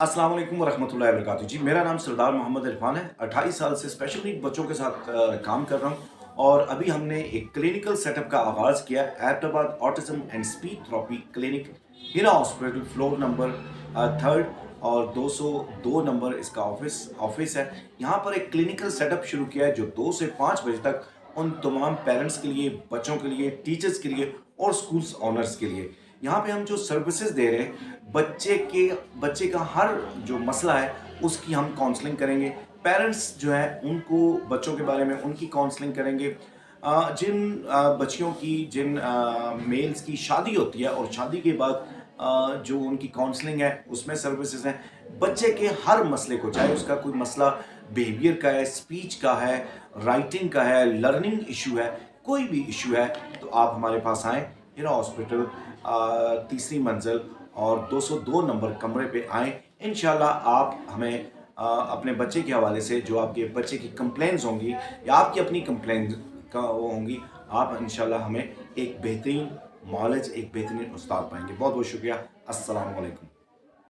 अस्सलाम वालेकुम वरहमतुल्लाहि वबरकातुहू। जी, मेरा नाम सरदार मोहम्मद इरफान है। 28 साल से स्पेशल नीड बच्चों के साथ काम कर रहा हूँ और अभी हमने एक क्लिनिकल सेटअप का आगाज़ किया। Abbottabad autism and speech therapy clinic, Hina hospital, floor number 3 और 202 नंबर इसका ऑफिस है। यहाँ पर एक क्लिनिकल सेटअप शुरू किया है जो 2 से 5 बजे तक उन तमाम पेरेंट्स के लिए, बच्चों के लिए, टीचर्स के लिए और स्कूल्स ओनर्स के लिए। यहाँ पे हम जो सर्विसेज दे रहे हैं, बच्चे का हर जो मसला है उसकी हम काउंसलिंग करेंगे। पेरेंट्स जो है उनको बच्चों के बारे में उनकी काउंसलिंग करेंगे। बच्चियों की जिन मेल्स की शादी होती है और शादी के बाद जो उनकी काउंसलिंग है उसमें सर्विसेज हैं। बच्चे के हर मसले को, चाहे उसका कोई मसला बिहेवियर का है, स्पीच का है, राइटिंग का है, लर्निंग इशू है, कोई भी इशू है तो आप हमारे पास आएँ। हिना हॉस्पिटल, तीसरी मंजिल और 202 नंबर कमरे पे आएँ। इंशाल्लाह आप हमें अपने बच्चे के हवाले से जो आपके बच्चे की कंप्लेंट्स होंगी या आपकी अपनी कंप्लेंट का वो होंगी, आप इंशाल्लाह हमें एक बेहतरीन एक बेहतरीन उस्ताद पाएंगे। बहुत बहुत शुक्रिया। अस्सलाम वालेकुम।